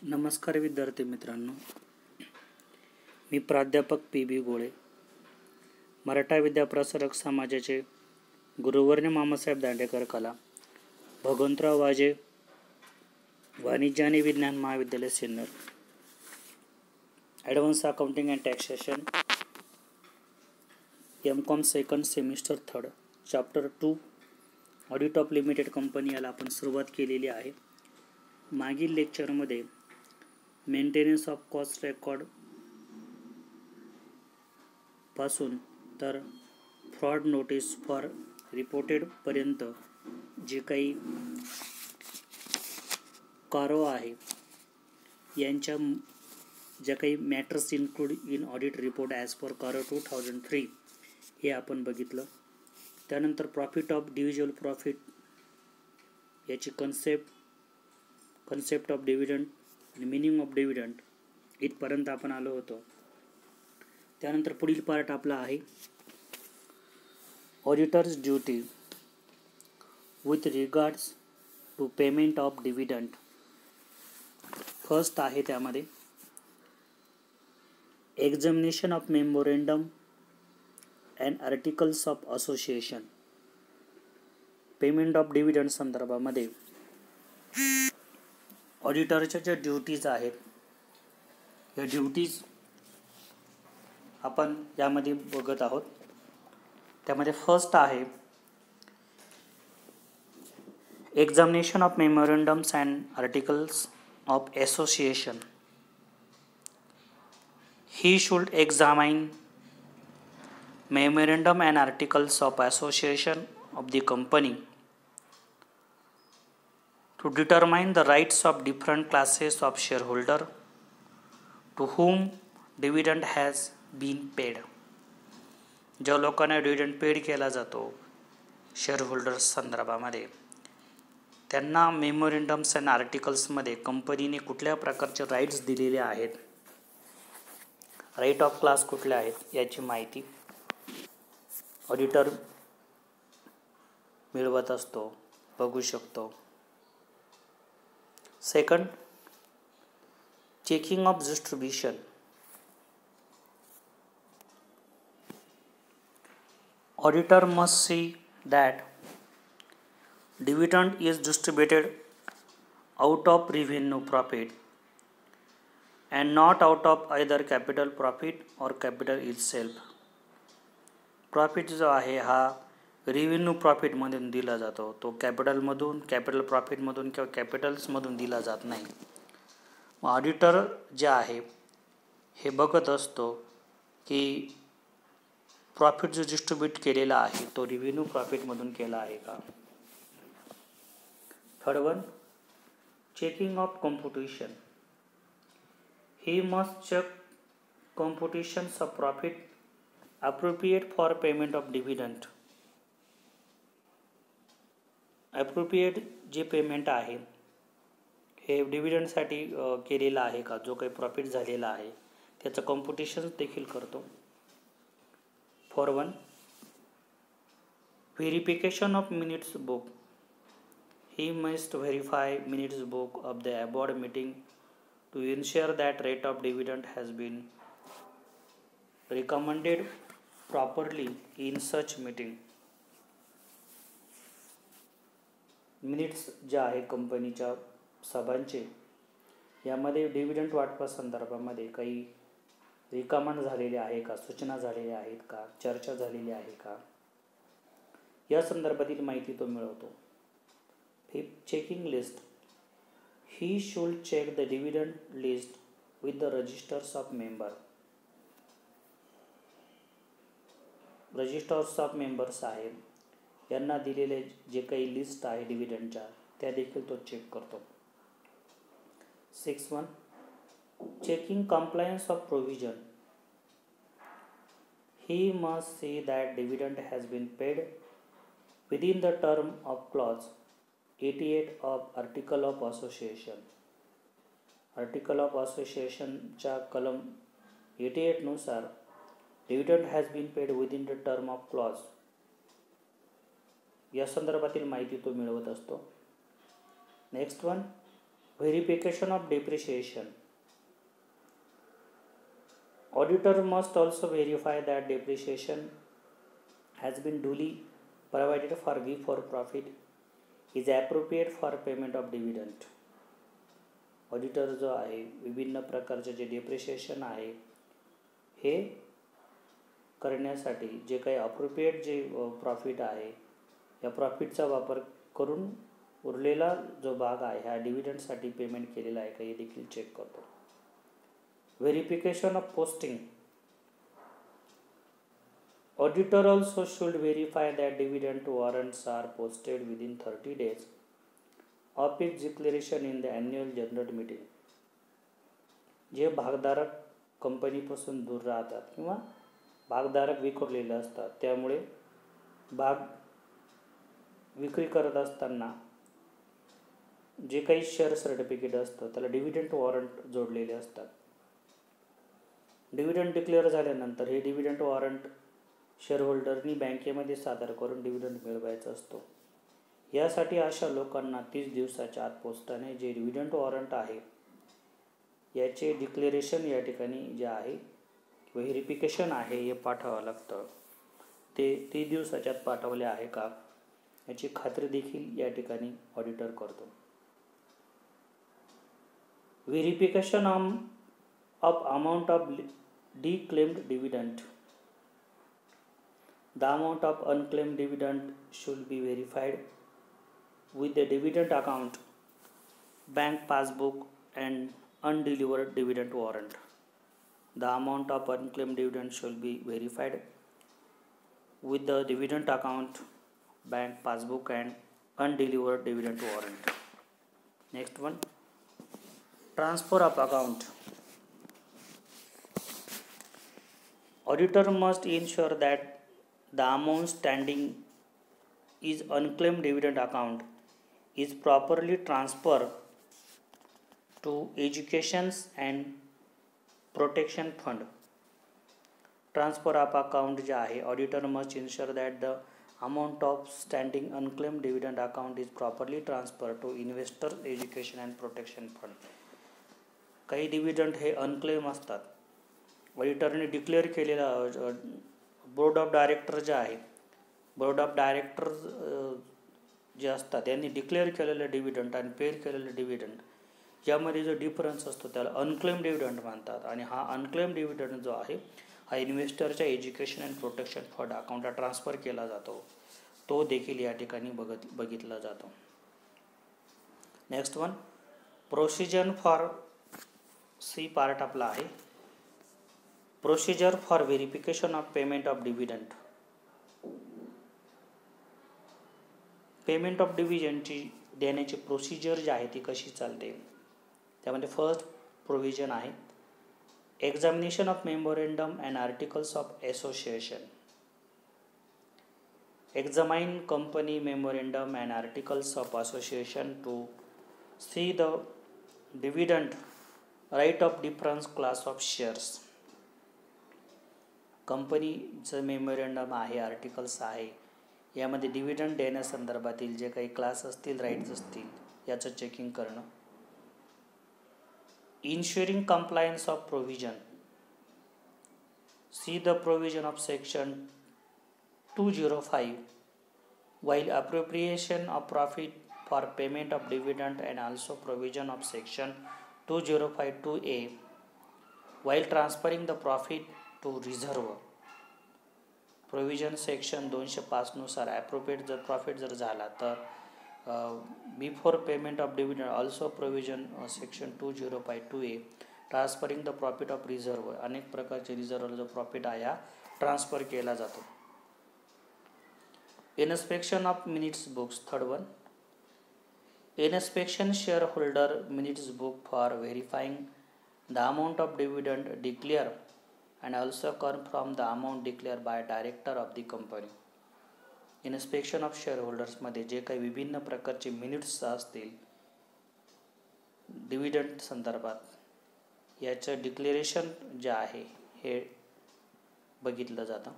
नमस्कार विद्यार्थी मित्रांनो, मी प्राध्यापक पी.बी. गोळे, मराठा विद्याप्रसारक समाजाचे गुरुवर्य मामासाहेब दांडेकर कला, भगवंतराव वाजे वाणिज्य आणि विज्ञान महाविद्यालय Sinnar, advance accounting and taxation, M.Com second semester third, chapter 2 audit of limited company याला आपण सुरुवात केलेली आहे. मागील लेक्चरमध्ये मेंटेनन्स ऑफ कॉस्ट रेकॉर्ड पासून तर फ्रॉड नोटीस फॉर रिपोर्टेड पर्यंत जे काही कारो आहे यांच्या ज्या काही matters include in audit report as per CARO 2003 हे आपण बघितलं. त्यानंतर प्रॉफिट ऑफ डिव्हिज्युअल प्रॉफिट याची कन्सेप्ट ऑफ डिव्हिडंड आणि मिनिंग ऑफ डिव्हिडंड इथपर्यंत आपण आलो होतो. त्यानंतर पुढील पार्ट आपला आहे auditors duty with regards to payment of dividend. First आहे त्यामध्ये examination of memorandum and articles of association. Payment of dividend संदर्भामध्ये ऑडिटरच्या ज्या ड्युटीज आहेत या ड्युटीज आपण यामध्ये बघत आहोत. त्यामध्ये फर्स्ट आहे examination of memorandums and articles of association. He should examine memorandum and articles of association of the company to determine the rights of different classes of shareholder to whom dividend has been paid. ज्या लोकांना dividend paid केला जातो shareholders संदर्भामध्ये त्यांना memorandums and आर्टिकल्समध्ये कंपनीने कुठल्या प्रकारचे rights दिलेले आहेत, राईट ऑफ क्लास कुठले आहेत याची माहिती ऑडिटर मिळवत असतो, बघू शकतो. Second, checking of distribution. Auditor must see that dividend is distributed out of revenue profit and not out of either capital profit और कॅपिटल इज सेल्फ. प्रॉफिट जो आहे हा रेव्हेन्यू प्रॉफिटमधून दिला जातो, तो कॅपिटल प्रॉफिटमधून किंवा कॅपिटल्समधून दिला जात नाही. ऑडिटर जे आहे हे बघत असतो की प्रॉफिट जो डिस्ट्रीब्यूट केलेला आहे तो रेव्हेन्यू प्रॉफिटमधून केला आहे का. Third one, checking of computation. He must check computations of profit appropriate for payment of dividend. appropriate जे पेमेंट आहे हे डिव्हिडंडसाठी केलेलं आहे का, जो काही प्रॉफिट झालेला आहे त्याचं कॉम्प्युटेशन देखील करतो. Four one, verification of minutes book. He must verify minutes book of the aboard meeting to ensure that rate of dividend has been recommended properly in such meeting. Minutes जे आहे कंपनीच्या सभांचे यामध्ये dividend वाटपा संदर्भामध्ये काही recommend झालेले आहे का, सूचना झालेल्या आहेत का, चर्चा झालेली आहे का या संदर्भातील माहिती तो मिळवतो. Fifth, checking list. He should check the dividend list with the registers of member. Registers of members आहेत यांना दिलेले जे काही लिस्ट आहे डिव्हिडंडच्या त्या देखील तो चेक करतो. 6.1, checking compliance of provision. He must see that dividend has been paid within the term of clause 88 of article of association. Article of असोसिएशनच्या कलम 88 नुसार dividend has been paid within the term of clause या संदर्भातील माहिती तो मिळवत असतो. Next one, Verification of depreciation. Auditor must also verify that depreciation has been duly provided for before profit is appropriate for payment of dividend. Auditor जो आहे विभिन्न प्रकारचे जे डेप्रिशिएशन आहे हे करण्यासाठी जे काही अप्रोप्रिएट जे प्रॉफिट आहे या प्रॉफिटचा वापर करून उरलेला जो भाग आहे हा डिव्हिडंडसाठी पेमेंट केलेला आहे का हे देखील चेक करतो. Verification of posting. Auditor also should verify that dividend warrants are posted within 30 days of its declaration in the annual general meeting. जे भागधारक कंपनीपासून दूर राहतात किंवा भागधारक विखुरलेले असतात त्यामुळे भाग विक्री करत असताना जे काही शेअर सर्टिफिकेट असतं त्याला डिव्हिडंड वॉरंट जोडलेले असतात. डिव्हिडंड डिक्लेअर झाल्यानंतर हे डिव्हिडंड वॉरंट शेअरहोल्डरनी बँकेमध्ये सादर करून डिव्हिडंड मिळवायचा असतो. यासाठी अशा लोकांना 30 दिवसाच्या आत पोस्टाने जे डिव्हिडंड वॉरंट आहे याचे डिक्लेरेशन या ठिकाणी जे आहे व्हेरिफिकेशन आहे हे पाठवावं लागतं. ते 30 दिवसाच्या आत पाठवले आहे का याची खात्री देखील या ठिकाणी ऑडिटर करतो. Verification of amount of declaimed dividend. The amount of unclaimed dividend should be verified with the dividend account, bank passbook and undelivered dividend warrant. The amount of unclaimed dividend should be verified with the dividend account, bank passbook and undelivered dividend warrant. Next one, transfer of account. Auditor must ensure that the amount standing is unclaimed dividend account is properly transferred to education and protection fund. Transfer of account जे आहे auditor must ensure that the amount of standing unclaimed dividend account is properly transferred to investor education and protection fund. काही dividend हे unclaim असतात. ऑडिटरने declare केलेला board of director जे आहे board of director जे असतात त्यांनी डिक्लेअर केलेलं डिव्हिडंड आणि पेड केलेलं डिव्हिडंड यामध्ये जो डिफरन्स असतो त्याला अनक्लेम डिव्हिडंड म्हणतात. आणि हा अनक्लेम डिव्हिडंड जो आहे हा इन्व्हेस्टरच्या एज्युकेशन अँड प्रोटेक्शन फंड अकाउंटला ट्रान्सफर केला जातो. तो देखील या ठिकाणी बघितला जातो. Next one, procedure for C part आपला आहे procedure for verification of payment of dividend. Payment of डिव्हिडंडची देण्याची प्रोसिजर जी आहे ती कशी चालते त्यामध्ये फर्स्ट प्रोव्हिजन आहे examination of memorandum and articles of association. Examine company memorandum and articles of association to see the dividend right of difference class of shares. कंपनीचं मेमोरेंडम आहे आर्टिकल्स आहे यामध्ये डिव्हिडंड देण्यासंदर्भातील जे काही क्लास असतील राईट्स असतील याचं चेकिंग करणं. Ensuring compliance of provision. See the provision of section 205 while appropriation of profit for payment of dividend and also provision of section 2052A while transferring the profit to reserve. Provision section 205 नुसार appropriate जर profit जर झाला तर before payment of dividend also provision section 2052A transferring the profit of reserve. अनेक प्रकारचे रिझर्वला जो profit आहे हा ट्रान्सफर केला जातो. Inspection of minutes books. Third one, inspection share holder minutes book for verifying the amount of dividend declare and also confirm the amount declared by director of the company. Inspection of शेअरहोल्डर्समध्ये जे काही विभिन्न प्रकारचे minutes असतील dividend संदर्भात याचं declaration जे आहे हे बघितलं जातं.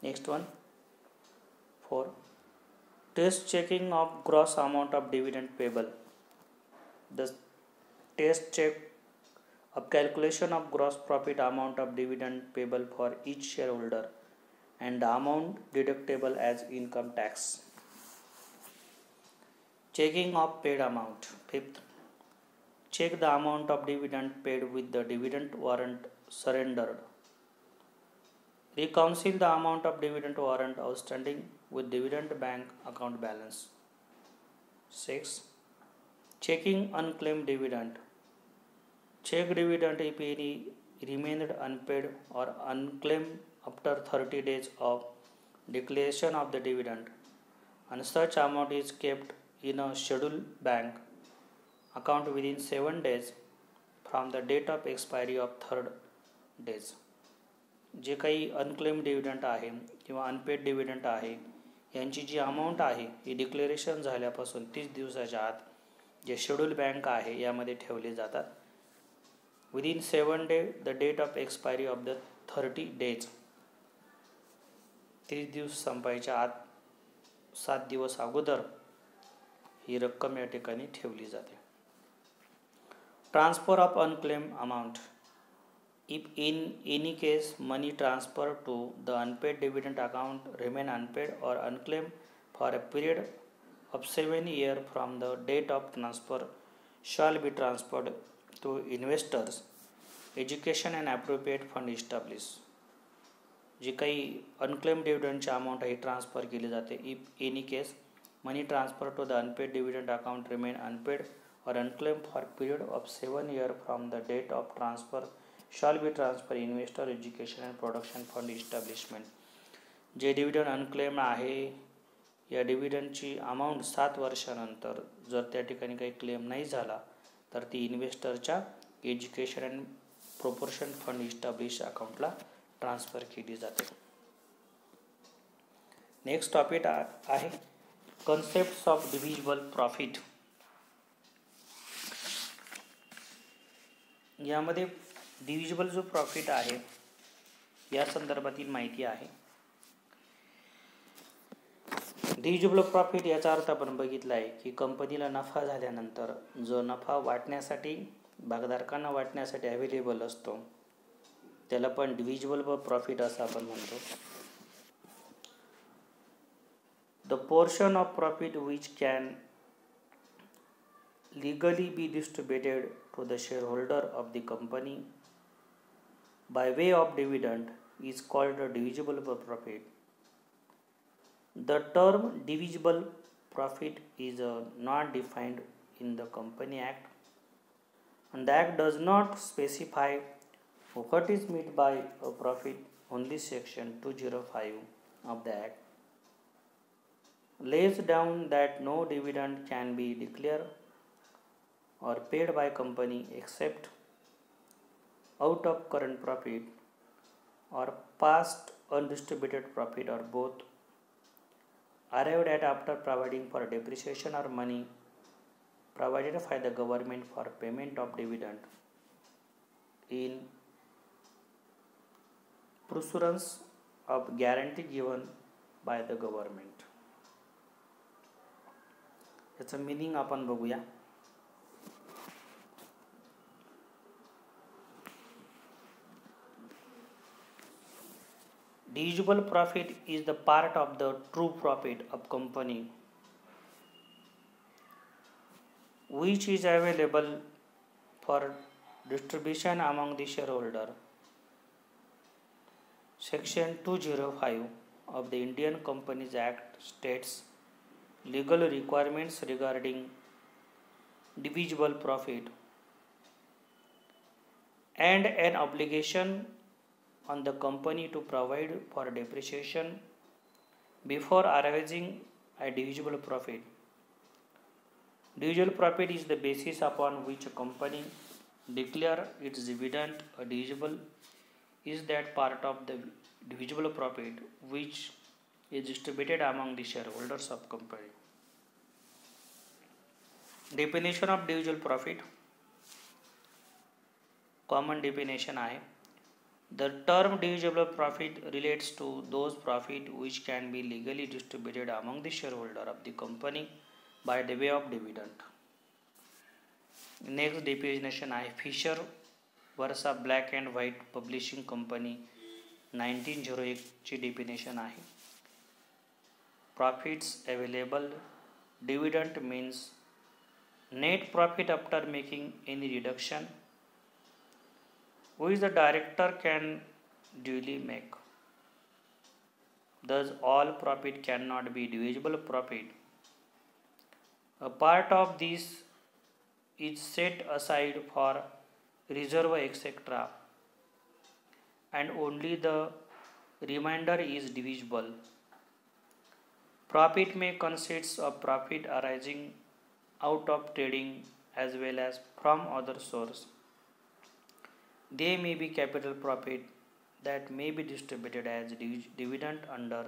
Next one, 4, test checking of gross amount of dividend payable. The test check of calculation of gross profit amount of dividend payable for each shareholder and the amount deductible as income tax. Checking of paid amount. Fifth, check the amount of dividend paid with the dividend warrant surrendered. Reconcile the amount of dividend warrant outstanding with dividend bank account balance. 6. Checking unclaimed dividend. Check dividend if any remained unpaid or unclaimed after 30 days of declaration of the dividend, and such amount is kept in a scheduled bank account within 7 days from the date of expiry of 3rd days. जे काही unclaim dividend आहे किंवा unpaid dividend आहे यांची जी amount आहे ही declaration झाल्यापासून 30 दिवसाच्या आत जे शेड्यूल बँक आहे यामध्ये ठेवले जातात. Within 7 day the date of expiry of the 30 days. 30 दिवस संपायच्या आत 7 दिवस अगोदर ही रक्कम या ठिकाणी ठेवली जाते. Transfer of unclaim amount. If in any case money transferred to the unpaid dividend account remain unpaid or unclaimed for a period of 7 years from the date of transfer, shall be transferred to investors, education and appropriate fund established. जी काही unclaim डिव्हिडंडची amount आहे transfer केली जाते. If any case money transfer to the unpaid dividend account remain unpaid or unclaimed for period of 7 years from the date of transfer shall be transferred investor education and production fund establishment. जे dividend unclaim आहे या डिव्हिडंडची amount 7 वर्षानंतर जर त्या ठिकाणी काही claim नाही झाला तर ती इन्व्हेस्टरच्या education and proportion fund establish अकाउंटला ट्रान्सफर केली जाते. नेक्स्ट टॉपिक आहे कन्सेप्ट्स ऑफ डिव्हिजिबल प्रॉफिट. यामध्ये डिव्हिजिबल जो प्रॉफिट आहे या संदर्भातील माहिती आहे. डिव्हिजिबल प्रॉफिट याचा अर्थ आपण बघितला आहे की कंपनीला नफा झाल्यानंतर जो नफा वाटण्यासाठी भागधारकांना वाटण्यासाठी अवेलेबल असतो त्याला पण डिव्हिजिबल प्रॉफिट असं आपण म्हणतो. The portion of profit which can legally be distributed to the shareholder of the company by way of dividend is called a divisible profit. The term divisible profit is not defined in the Company Act, and the Act does not specify what is meant by a profit. Only section 205 of the Act lays down that no dividend can be declared or paid by company except out of current profit or past undistributed profit or both, arrived at after providing for depreciation or money provided by the government for payment of dividend in pursuance of guarantee given by the government. याचं meaning आपण बघूया. Divisible profit is the part of the true profit of company which is available for distribution among the shareholder. Section 205 of the Indian Companies Act states legal requirements regarding divisible profit and an obligation on the company to provide for depreciation before arising a divisible profit. Divisible profit is the basis upon which a company declare its dividend. A divisible is that part of the divisible profit which is distributed among the shareholders of company. Definition of divisible profit. Common definition आहे. The term divisible profit relates to those profit which can be legally distributed among the shareholder of the company by the way of dividend. Next definition आहे fissure वर्सा black and white publishing company 1901 ची definition आहे. Profits available dividend means net profit after making any reduction which the director can duly make. Thus, all profit cannot be divisible profit. A part of this is set aside for reserve etc. and only the remainder is divisible. Profit may consist of profit arising out of trading as well as from other source. They may be capital profit that may be distributed as dividend under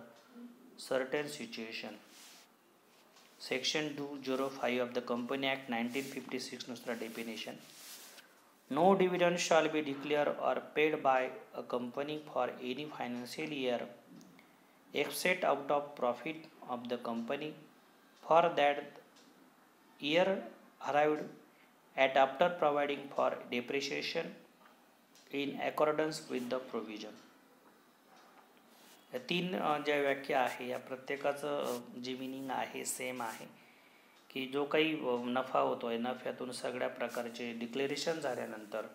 certain situation. Section 205 of the Company Act 1956 नुसार definition. No dividend shall be declared or paid by a company for any financial year except out of profit of the company for that year arrived at after providing for depreciation in accordance with the provision. या तीन ज्या व्याख्या आहे या प्रत्येकाचं जी meaning आहे same आहे की जो काही नफा होतो आहे नफ्यातून सगळ्या प्रकारचे डिक्लेरेशन झाल्यानंतर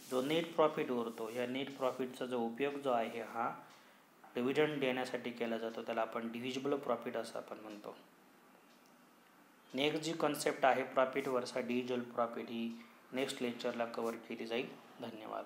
जो नेट प्रॉफिट उरतो या नेट प्रॉफिटचा जो उपयोग जो आहे हा डिव्हिडंड देण्यासाठी केला जातो त्याला आपण डिव्हिजिबल प्रॉफिट असं आपण म्हणतो. नेक्स्ट जी कन्सेप्ट आहे प्रॉफिट वर्सा डिव्हिजिबल प्रॉफिट ही नेक्स्ट लेक्चरला कव्हर केली जाईल. धन्यवाद.